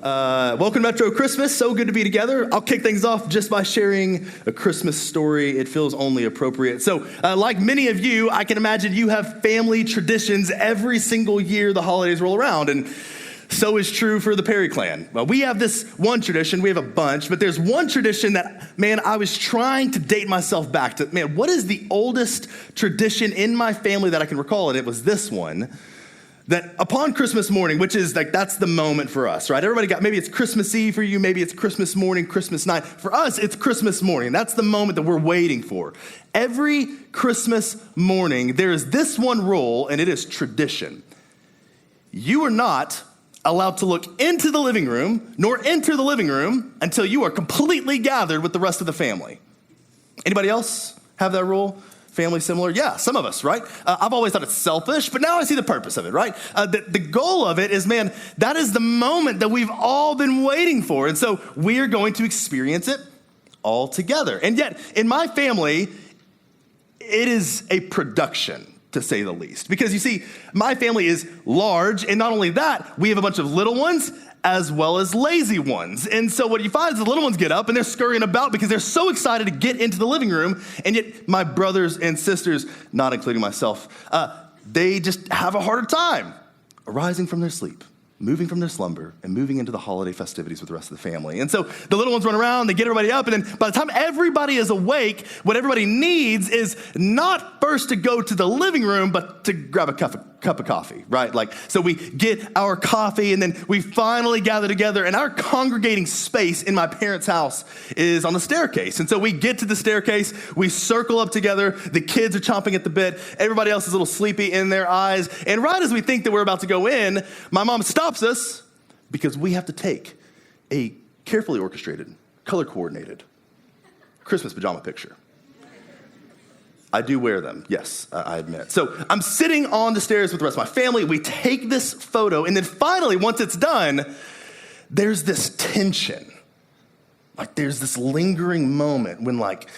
Welcome to Metro Christmas. So good to be together. I'll kick things off just by sharing a Christmas story. It feels only appropriate. So, like many of you, I can imagine you have family traditions every single year the holidays roll around, and so is true for the Perry clan. Well, we have this one tradition. We have a bunch, but there's one tradition that, man, I was trying to date myself back to. Man, what is the oldest tradition in my family that I can recall? And it was this one. That upon Christmas morning, which is like, that's the moment for us, right? Everybody got, maybe it's Christmas Eve for you, maybe it's Christmas morning, Christmas night. For us, it's Christmas morning. That's the moment that we're waiting for. Every Christmas morning, there is this one rule, and it is tradition. You are not allowed to look into the living room, nor enter the living room until you are completely gathered with the rest of the family. Anybody else have that rule? Family similar? Yeah, some of us, right? I've always thought it's selfish, but now I see the purpose of it, right? The goal of it is, man, that is the moment that we've all been waiting for. And so we are going to experience it all together. And yet, in my family, it is a production, to say the least. Because you see, my family is large, and not only that, we have a bunch of little ones as well as lazy ones. And so what you find is the little ones get up and they're scurrying about because they're so excited to get into the living room. And yet my brothers and sisters, not including myself, they just have a harder time arising from their sleep, moving from their slumber, and moving into the holiday festivities with the rest of the family. And so the little ones run around, they get everybody up, and then by the time everybody is awake, what everybody needs is not first to go to the living room, but to grab a cup of coffee, right? Like, so we get our coffee, and then we finally gather together, and our congregating space in my parents' house is on the staircase. And so we get to the staircase, we circle up together, the kids are chomping at the bit, everybody else is a little sleepy in their eyes, and right as we think that we're about to go in, my mom stops us because we have to take a carefully orchestrated, color-coordinated Christmas pajama picture. I do wear them, yes, I admit. So I'm sitting on the stairs with the rest of my family. We take this photo, and then finally, once it's done, there's this tension. Like, there's this lingering moment when, like,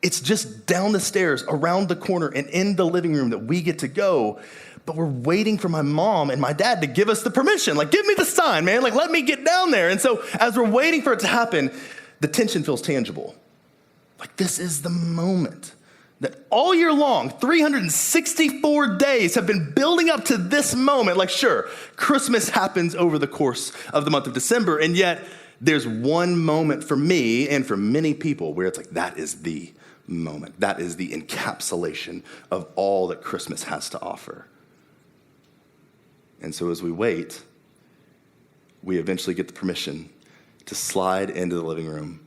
it's just down the stairs, around the corner, and in the living room that we get to go, but we're waiting for my mom and my dad to give us the permission. Like, give me the sign, man. Like, let me get down there. And so as we're waiting for it to happen, the tension feels tangible. Like, this is the moment that all year long, 364 days have been building up to this moment. Like, sure, Christmas happens over the course of the month of December, and yet there's one moment for me and for many people where it's like, that is the moment. That is the encapsulation of all that Christmas has to offer. And so as we wait, we eventually get the permission to slide into the living room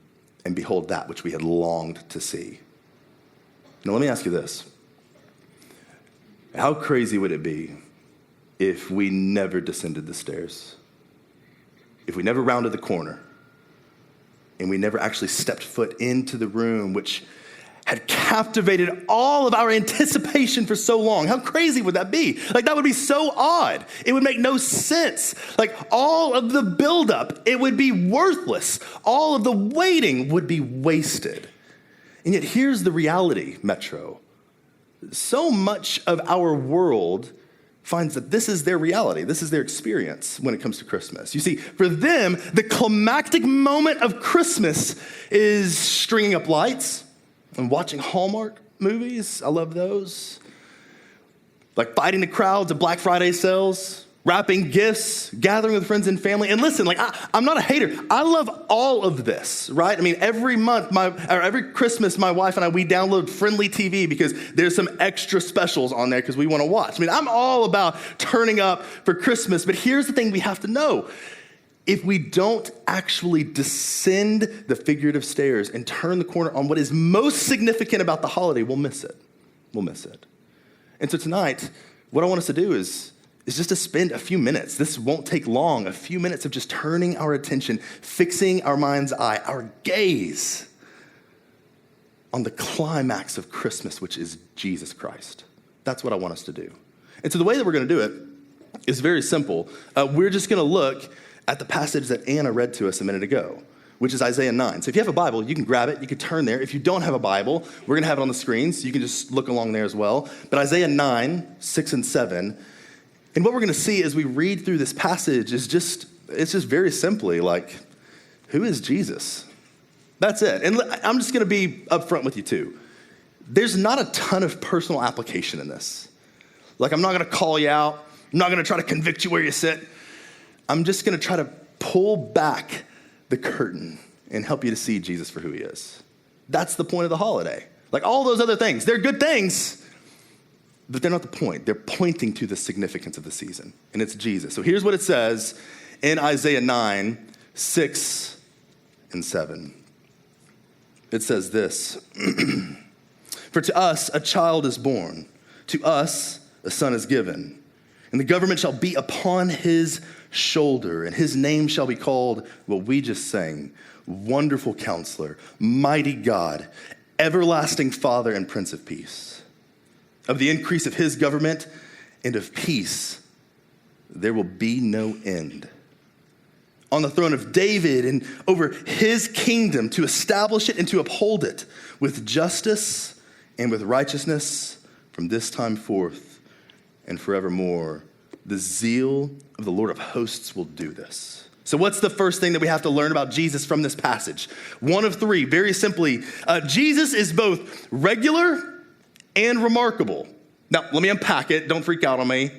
and behold that which we had longed to see. Now, let me ask you this. How crazy would it be if we never descended the stairs? If we never rounded the corner and we never actually stepped foot into the room, which had captivated all of our anticipation for so long? How crazy would that be? Like, that would be so odd. It would make no sense. Like, all of the buildup, it would be worthless. All of the waiting would be wasted. And yet here's the reality, Metro. So much of our world finds that this is their reality. This is their experience when it comes to Christmas. You see, for them, the climactic moment of Christmas is stringing up lights and watching Hallmark movies. I love those. Like fighting the crowds at Black Friday sales, wrapping gifts, gathering with friends and family. And listen, like, I'm not a hater. I love all of this, right? I mean, every Christmas, my wife and I, we download Friendly TV because there's some extra specials on there because we want to watch. I mean, I'm all about turning up for Christmas, but here's the thing we have to know. If we don't actually descend the figurative stairs and turn the corner on what is most significant about the holiday, we'll miss it. We'll miss it. And so tonight, what I want us to do is just to spend a few minutes. This won't take long. A few minutes of just turning our attention, fixing our mind's eye, our gaze on the climax of Christmas, which is Jesus Christ. That's what I want us to do. And so the way that we're going to do it is very simple. We're just going to look at the passage that Anna read to us a minute ago, which is Isaiah 9. So if you have a Bible, you can grab it, you can turn there. If you don't have a Bible, we're going to have it on the screen, so you can just look along there as well. But Isaiah 9, 6 and 7, and what we're going to see as we read through this passage is just It's just very simply like, who is Jesus? That's it. And I'm just going to be upfront with you too. There's not a ton of personal application in this. Like, I'm not going to call you out. I'm not going to try to convict you where you sit. I'm just going to try to pull back the curtain and help you to see Jesus for who he is. That's the point of the holiday. Like all those other things, they're good things, but they're not the point. They're pointing to the significance of the season, and it's Jesus. So here's what it says in Isaiah 9, 6 and 7. It says this, for to us a child is born, to us a son is given, and the government shall be upon his shoulder, and his name shall be called what we just sang, Wonderful Counselor, Mighty God, Everlasting Father, and Prince of Peace. Of the increase of his government and of peace, there will be no end. On the throne of David and over his kingdom, to establish it and to uphold it with justice and with righteousness from this time forth and forevermore. The zeal of the Lord of hosts will do this. So what's the first thing that we have to learn about Jesus from this passage? One of three, very simply. Jesus is both regular and remarkable. Now, let me unpack it. Don't freak out on me.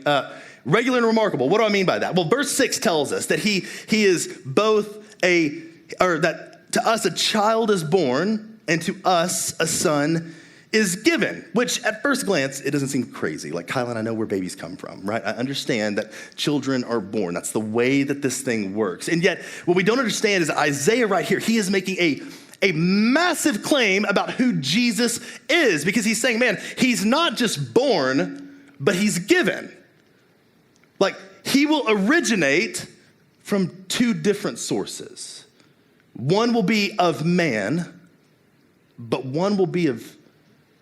Regular and remarkable. What do I mean by that? Well, verse 6 tells us that he is both that to us a child is born and to us a son is given, which at first glance, it doesn't seem crazy. Like, Kyle and I know where babies come from, right? I understand that children are born. That's the way that this thing works. And yet, what we don't understand is Isaiah right here, he is making a massive claim about who Jesus is, because he's saying, man, he's not just born, but he's given. Like, he will originate from two different sources. One will be of man, but one will be of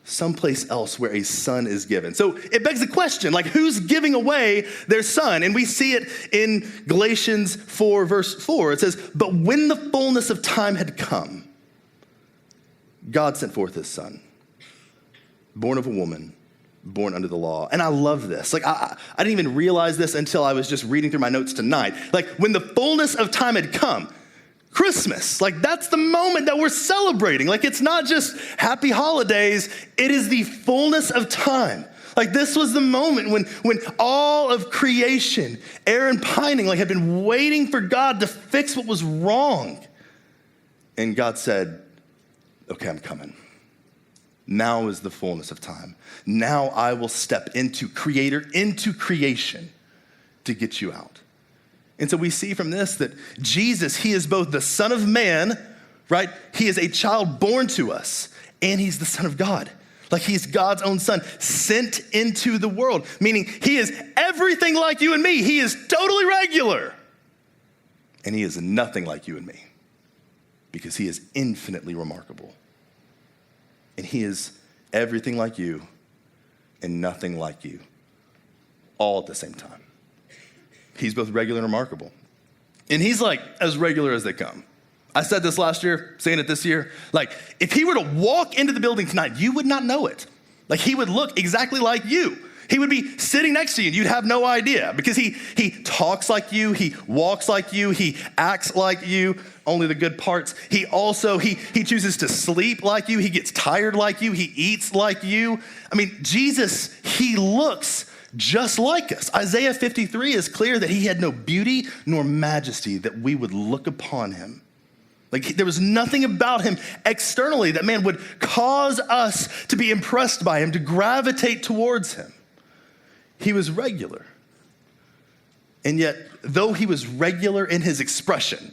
someplace else where a son is given. So it begs the question, like, who's giving away their son? And we see it in Galatians 4, verse 4. It says, but when the fullness of time had come, God sent forth his son, born of a woman, born under the law. And I love this. Like, I didn't even realize this until I was just reading through my notes tonight. Like, when the fullness of time had come, Christmas, like, that's the moment that we're celebrating. Like, it's not just happy holidays. It is the fullness of time. Like, this was the moment when all of creation, air and pining, like, had been waiting for God to fix what was wrong. And God said, okay, I'm coming. Now is the fullness of time. Now I will step into creation to get you out. And so we see from this that Jesus, he is both the Son of Man, right? He is a child born to us, and he's the Son of God. Like, he's God's own son sent into the world, meaning he is everything like you and me. He is totally regular. And he is nothing like you and me, because he is infinitely remarkable. And he is everything like you and nothing like you, all at the same time. He's both regular and remarkable. And he's like as regular as they come. I said this last year, saying it this year. Like, if he were to walk into the building tonight, you would not know it. Like, he would look exactly like you. He would be sitting next to you and you'd have no idea, because he talks like you, he walks like you, he acts like you, only the good parts. He also, he chooses to sleep like you, he gets tired like you, he eats like you. I mean, Jesus, he looks just like us. Isaiah 53 is clear that he had no beauty nor majesty that we would look upon him. Like, there was nothing about him externally that, man, would cause us to be impressed by him, to gravitate towards him. He was regular. And yet, though he was regular in his expression,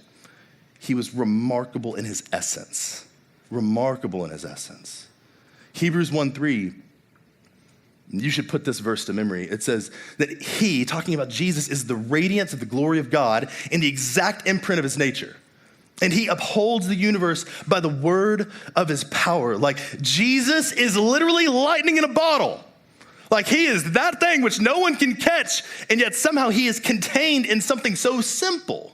he was remarkable in his essence. Remarkable in his essence. Hebrews 1:3, you should put this verse to memory. It says that he, talking about Jesus, is the radiance of the glory of God and the exact imprint of his nature. And he upholds the universe by the word of his power. Like, Jesus is literally lightning in a bottle. Like, he is that thing which no one can catch, and yet somehow he is contained in something so simple.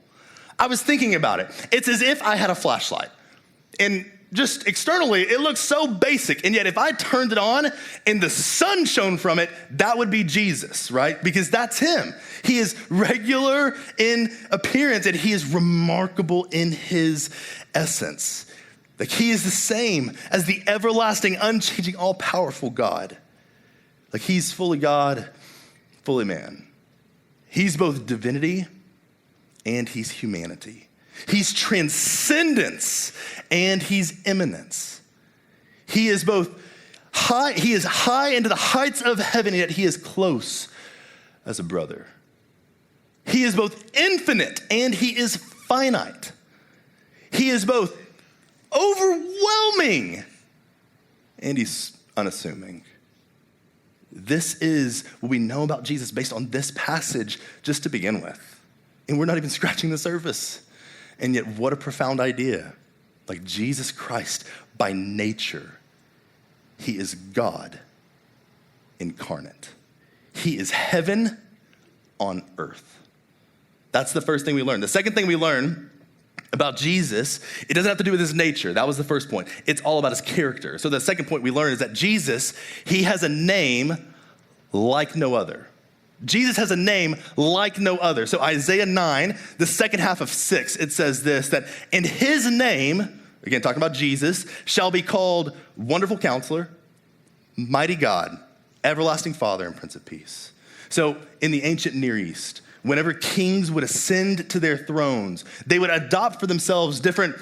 I was thinking about it. It's as if I had a flashlight, and just externally, it looks so basic. And yet if I turned it on and the sun shone from it, that would be Jesus, right? Because that's him. He is regular in appearance and he is remarkable in his essence. Like he is the same as the everlasting, unchanging, all-powerful God. Like he's fully God, fully man. He's both divinity and he's humanity. He's transcendence and he's immanence. He is both high, he is high into the heights of heaven, yet he is close as a brother. He is both infinite and he is finite. He is both overwhelming and he's unassuming. This is what we know about Jesus based on this passage just to begin with. And we're not even scratching the surface. And yet, what a profound idea. Like Jesus Christ, by nature, he is God incarnate. He is heaven on earth. That's the first thing we learn. The second thing we learn about Jesus, it doesn't have to do with his nature. That was the first point. It's all about his character. So the second point we learn is that Jesus, he has a name like no other. Jesus has a name like no other. So Isaiah 9, the second half of 6, it says this, that in his name, again, talking about Jesus, shall be called Wonderful Counselor, Mighty God, Everlasting Father, and Prince of Peace. So in the ancient Near East, whenever kings would ascend to their thrones, they would adopt for themselves different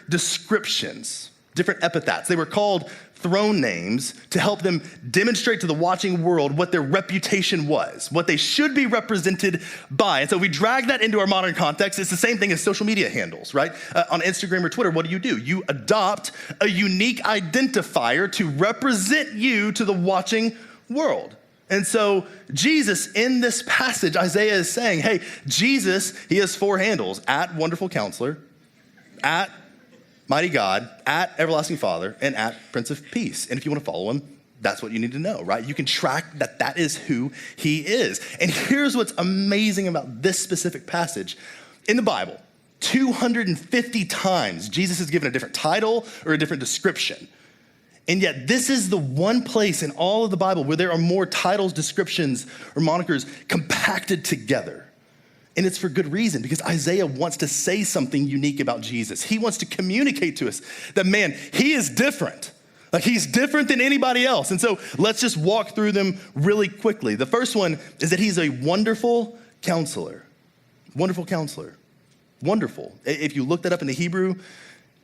descriptions, different epithets. They were called throne names to help them demonstrate to the watching world what their reputation was, what they should be represented by. And so we drag that into our modern context. It's the same thing as social media handles, right? On Instagram or Twitter, what do? You adopt a unique identifier to represent you to the watching world. And so Jesus, in this passage, Isaiah is saying, hey, Jesus, he has 4 handles: at Wonderful Counselor, at Mighty God, at Everlasting Father, and at Prince of Peace. And if you want to follow him, that's what you need to know, right? You can track that is who he is. And here's what's amazing about this specific passage. In the Bible, 250 times, Jesus is given a different title or a different description. And yet this is the one place in all of the Bible where there are more titles, descriptions, or monikers compacted together. And it's for good reason, because Isaiah wants to say something unique about Jesus. He wants to communicate to us that, man, he is different. Like he's different than anybody else. And so let's just walk through them really quickly. The first one is that he's a wonderful counselor. Wonderful counselor. Wonderful. If you look that up in the Hebrew,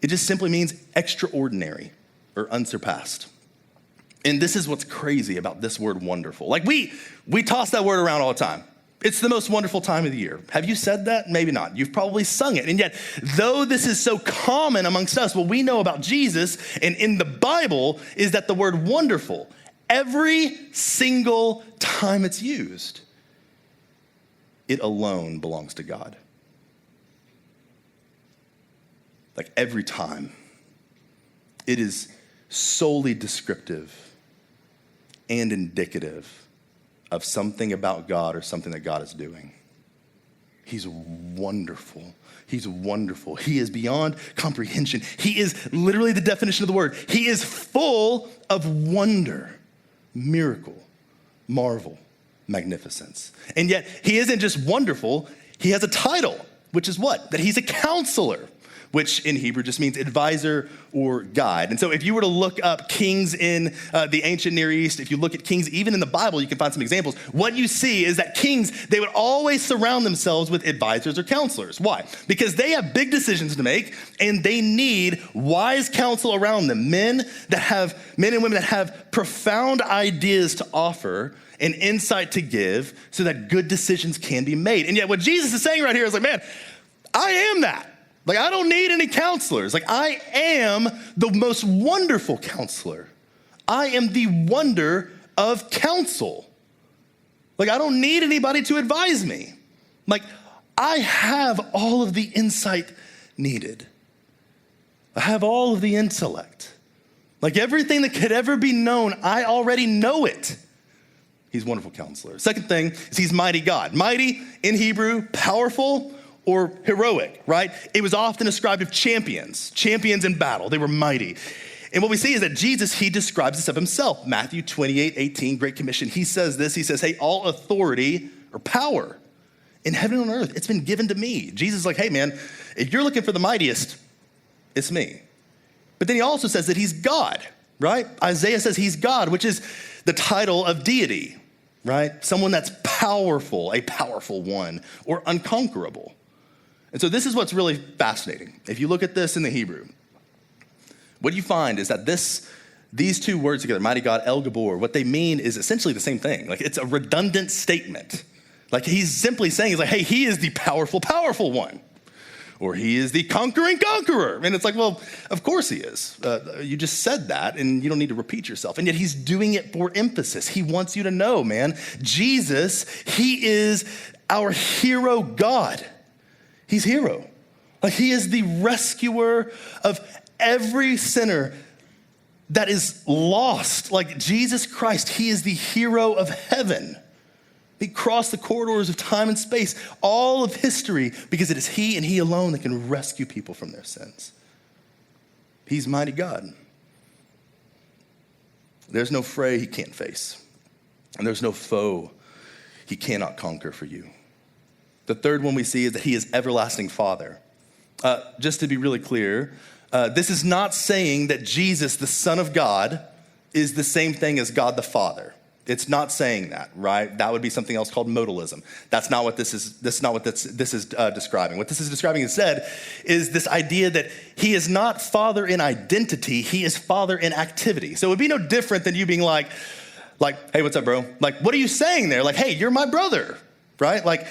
it just simply means extraordinary or unsurpassed. And this is what's crazy about this word wonderful. Like we toss that word around all the time. It's the most wonderful time of the year. Have you said that? Maybe not. You've probably sung it. And yet, though this is so common amongst us, what we know about Jesus and in the Bible is that the word wonderful, every single time it's used, it alone belongs to God. Like every time, it is solely descriptive and indicative of something about God or something that God is doing. He's wonderful. He's wonderful. He is beyond comprehension. He is literally the definition of the word. He is full of wonder, miracle, marvel, magnificence. And yet he isn't just wonderful. He has a title, which is what? That he's a counselor, which in Hebrew just means advisor or guide. And so if you were to look up kings in the ancient Near East, if you look at kings even in the Bible, you can find some examples. What you see is that kings, they would always surround themselves with advisors or counselors. Why? Because they have big decisions to make and they need wise counsel around them. Men and women that have profound ideas to offer and insight to give so that good decisions can be made. And yet what Jesus is saying right here is like, man, I am that. Like, I don't need any counselors. Like, I am the most wonderful counselor. I am the wonder of counsel. Like, I don't need anybody to advise me. Like, I have all of the insight needed. I have all of the intellect. Like, everything that could ever be known, I already know it. He's a wonderful counselor. Second thing is he's mighty God. Mighty in Hebrew, powerful or heroic, right? It was often ascribed of champions in battle. They were mighty. And what we see is that Jesus, he describes this of himself. Matthew 28:18, Great Commission. He says this, he says, hey, all authority or power in heaven and on earth, it's been given to me. Jesus is like, hey man, if you're looking for the mightiest, it's me. But then he also says that he's God, right? Isaiah says he's God, which is the title of deity, right? Someone that's powerful, a powerful one, or unconquerable. And so this is what's really fascinating. If you look at this in the Hebrew, what you find is that these two words together, mighty God, El Gabor, what they mean is essentially the same thing. Like it's a redundant statement. Like he's simply saying, he's like, hey, he is the powerful, powerful one. Or he is the conquering conqueror. And it's like, well, of course he is. You just said that and you don't need to repeat yourself. And yet he's doing it for emphasis. He wants you to know, man, Jesus, he is our hero God. He's hero. Like he is the rescuer of every sinner that is lost. Like Jesus Christ, he is the hero of heaven. He crossed the corridors of time and space, all of history, because it is he and he alone that can rescue people from their sins. He's mighty God. There's no fray he can't face, and there's no foe he cannot conquer for you. The third one we see is that he is everlasting Father. Just to be really clear, this is not saying that Jesus, the Son of God, is the same thing as God the Father. It's not saying that, right? That would be something else called modalism. That's not what this is. That's not what this is describing. What this is describing instead is this idea that he is not Father in identity. He is Father in activity. So it would be no different than you being like, hey, what's up, bro? Like, what are you saying there? Like, hey, you're my brother, right? Like,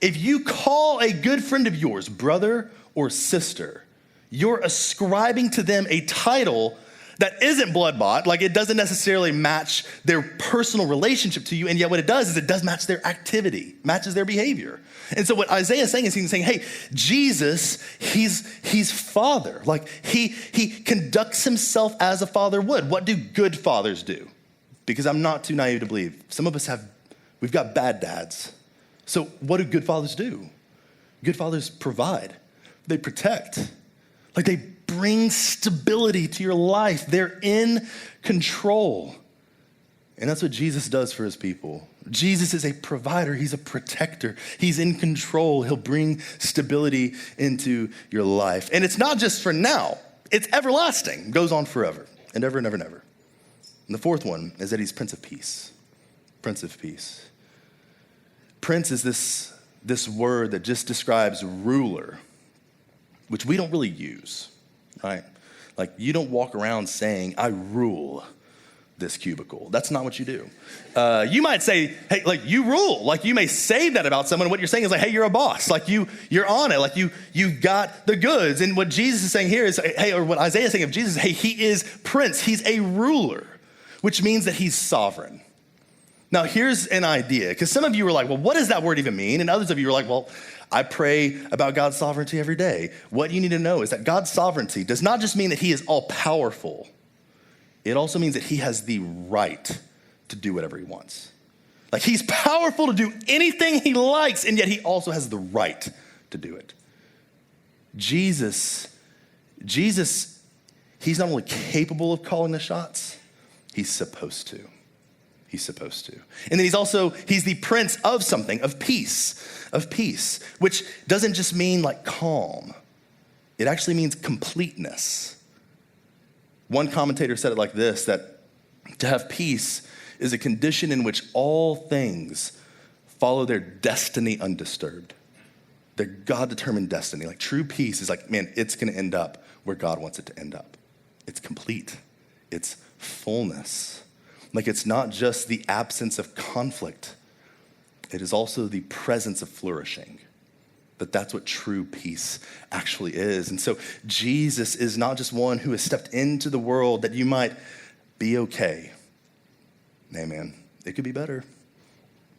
if you call a good friend of yours brother or sister, you're ascribing to them a title that isn't blood-bought. Like it doesn't necessarily match their personal relationship to you, and yet what it does is it does match their activity, matches their behavior. And so what Isaiah is saying is he's saying, hey, Jesus, he's Father. Like he conducts himself as a father would. What do good fathers do? Because I'm not too naive to believe. Some of us we've got bad dads. So what do good fathers do? Good fathers provide. They protect. Like they bring stability to your life. They're in control. And that's what Jesus does for his people. Jesus is a provider. He's a protector. He's in control. He'll bring stability into your life. And it's not just for now. It's everlasting. It goes on forever and ever and ever and ever. And the fourth one is that he's Prince of Peace. Prince of Peace. Prince is this word that just describes ruler, which we don't really use, right? Like you don't walk around saying, I rule this cubicle. That's not what you do. You might say, hey, like you rule. Like you may say that about someone. What you're saying is like, hey, you're a boss. Like you're on it. Like you got the goods. And what Jesus is saying here is, hey, or what Isaiah is saying of Jesus, hey, he is Prince. He's a ruler, which means that he's sovereign. Now here's an idea, because some of you were like, well, what does that word even mean? And others of you were like, well, I pray about God's sovereignty every day. What you need to know is that God's sovereignty does not just mean that he is all powerful. It also means that he has the right to do whatever he wants. Like he's powerful to do anything he likes, and yet he also has the right to do it. Jesus, he's not only capable of calling the shots, he's supposed to. He's supposed to. And then he's the prince of something, of peace, which doesn't just mean like calm. It actually means completeness. One commentator said it like this, that to have peace is a condition in which all things follow their destiny undisturbed. Their God-determined destiny. Like true peace is like, man, it's gonna end up where God wants it to end up. It's complete. It's fullness. Like it's not just the absence of conflict. It is also the presence of flourishing. That's what true peace actually is. And so Jesus is not just one who has stepped into the world that you might be okay. Hey man, it could be better,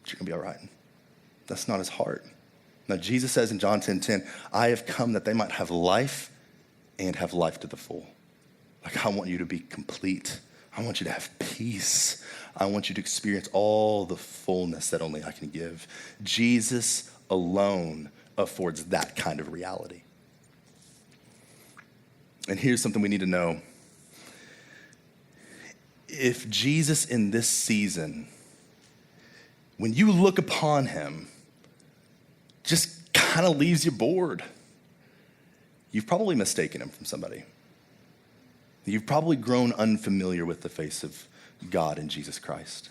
but you're gonna be all right. That's not his heart. Now Jesus says in John 10:10, I have come that they might have life and have life to the full. Like I want you to be complete. I want you to have peace. I want you to experience all the fullness that only I can give. Jesus alone affords that kind of reality. And here's something we need to know. If Jesus in this season, when you look upon him, just kind of leaves you bored, you've probably mistaken him from somebody. You've probably grown unfamiliar with the face of God in Jesus Christ.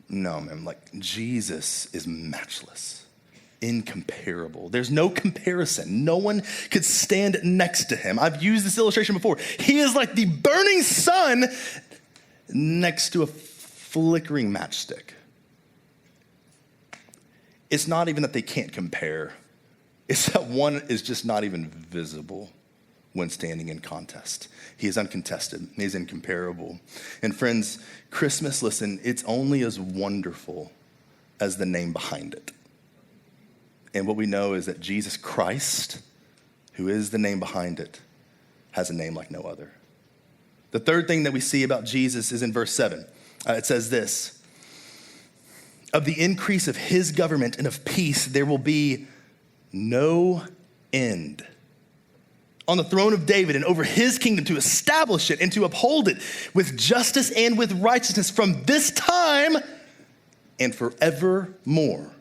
No, man, like Jesus is matchless, incomparable. There's no comparison. No one could stand next to him. I've used this illustration before. He is like the burning sun next to a flickering matchstick. It's not even that they can't compare. It's that one is just not even visible when standing in contest. He is uncontested. He is incomparable. And friends, Christmas, listen, it's only as wonderful as the name behind it. And what we know is that Jesus Christ, who is the name behind it, has a name like no other. The third thing that we see about Jesus is in verse 7. It says this: of the increase of his government and of peace, there will be no end on the throne of David and over his kingdom, to establish it and to uphold it with justice and with righteousness from this time and forevermore.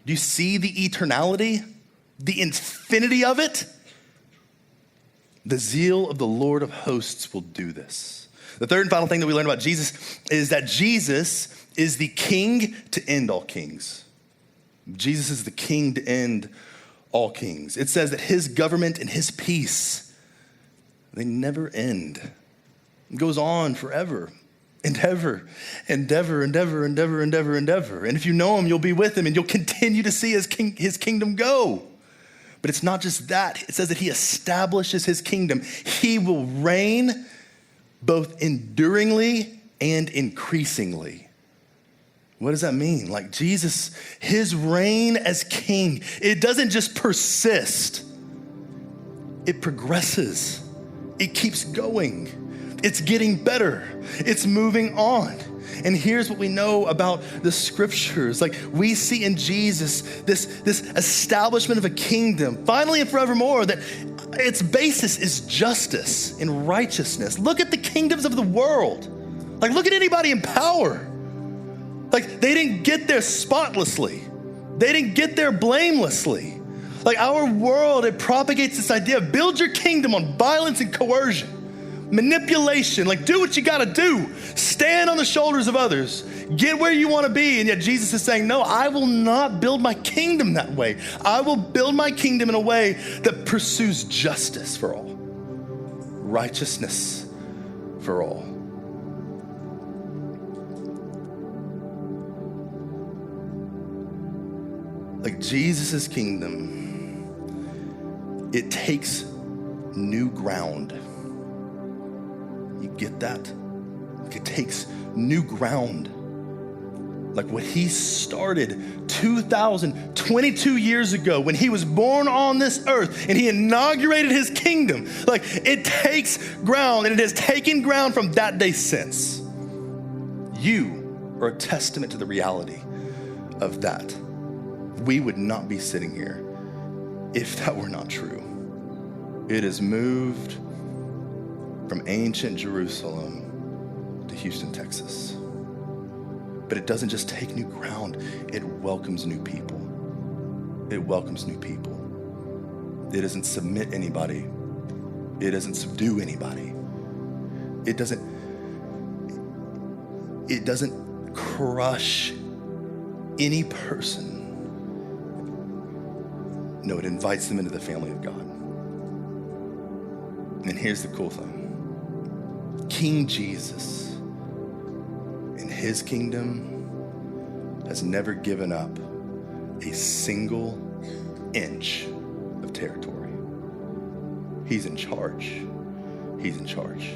Do you see the eternality, the infinity of it? The zeal of the Lord of hosts will do this. The third and final thing that we learn about Jesus is that Jesus is the king to end all kings. Jesus is the king to end all kings. It says that his government and his peace, they never end. It goes on forever and ever and ever and ever and ever and ever and ever. And if you know him, you'll be with him and you'll continue to see his kingdom go. But it's not just that. It says that he establishes his kingdom. He will reign both enduringly and increasingly. What does that mean? Like Jesus, his reign as king, it doesn't just persist. It progresses. It keeps going. It's getting better. It's moving on. And here's what we know about the scriptures. Like we see in Jesus, this establishment of a kingdom, finally and forevermore, that its basis is justice and righteousness. Look at the kingdoms of the world. Like look at anybody in power. Like they didn't get there spotlessly. They didn't get there blamelessly. Like our world, it propagates this idea of build your kingdom on violence and coercion, manipulation. Like do what you gotta do. Stand on the shoulders of others. Get where you wanna be. And yet Jesus is saying, no, I will not build my kingdom that way. I will build my kingdom in a way that pursues justice for all, righteousness for all. Like Jesus' kingdom, it takes new ground. You get that? Like it takes new ground. Like what he started 22 years ago when he was born on this earth and he inaugurated his kingdom. Like it takes ground, and it has taken ground from that day since. You are a testament to the reality of that. We would not be sitting here if that were not true. It has moved from ancient Jerusalem to Houston, Texas. But it doesn't just take new ground, it welcomes new people. It welcomes new people. It doesn't submit anybody. It doesn't subdue anybody. It doesn't crush any person. No, it invites them into the family of God. And here's the cool thing. King Jesus in his kingdom has never given up a single inch of territory. He's in charge. He's in charge.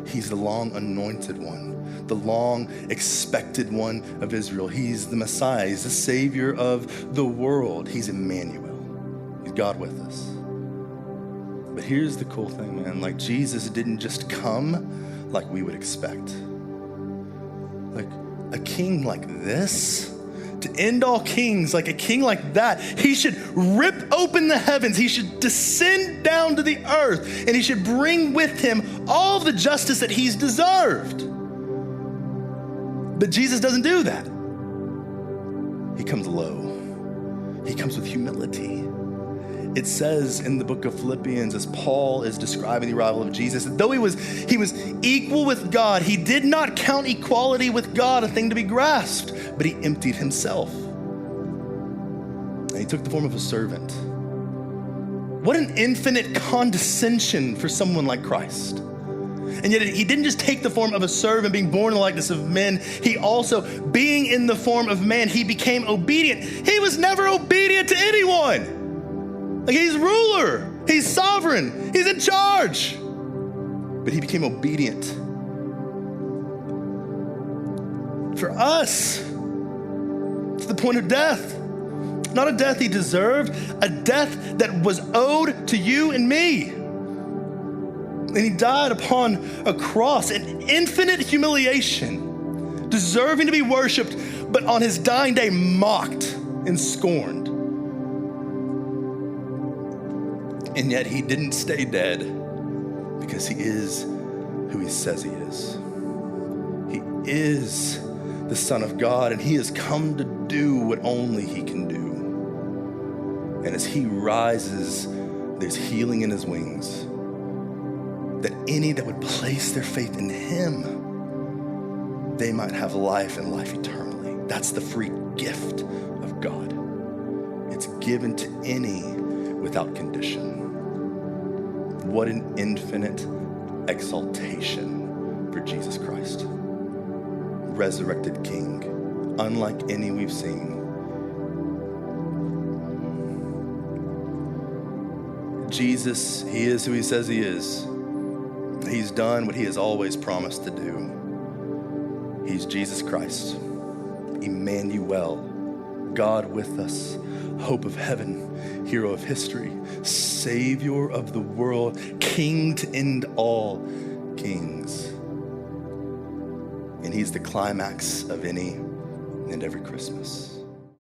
He's the long anointed one, the long expected one of Israel. He's the Messiah. He's the Savior of the world. He's Emmanuel. He's God with us. But here's the cool thing, man. Like Jesus didn't just come like we would expect. Like a king like this to end all kings, like a king like that, he should rip open the heavens. He should descend down to the earth, and he should bring with him all the justice that he's deserved. But Jesus doesn't do that. He comes low. He comes with humility. It says in the book of Philippians, as Paul is describing the arrival of Jesus, that though he was equal with God, he did not count equality with God a thing to be grasped, but he emptied himself. And he took the form of a servant. What an infinite condescension for someone like Christ. And yet he didn't just take the form of a servant, being born in the likeness of men. He also, being in the form of man, he became obedient. He was never obedient to anyone. Like, he's ruler, he's sovereign, he's in charge. But he became obedient. For us, to the point of death. Not a death he deserved, a death that was owed to you and me. And he died upon a cross, an infinite humiliation, deserving to be worshiped, but on his dying day mocked and scorned. And yet he didn't stay dead, because he is who he says he is. He is the Son of God, and he has come to do what only he can do. And as he rises, there's healing in his wings, that any that would place their faith in him, they might have life and life eternally. That's the free gift of God. It's given to any without condition. What an infinite exaltation for Jesus Christ. Resurrected King, unlike any we've seen. Jesus, he is who he says he is. He's done what he has always promised to do. He's Jesus Christ, Emmanuel, God with us, hope of heaven, hero of history, savior of the world, king to end all kings. And he's the climax of any and every Christmas.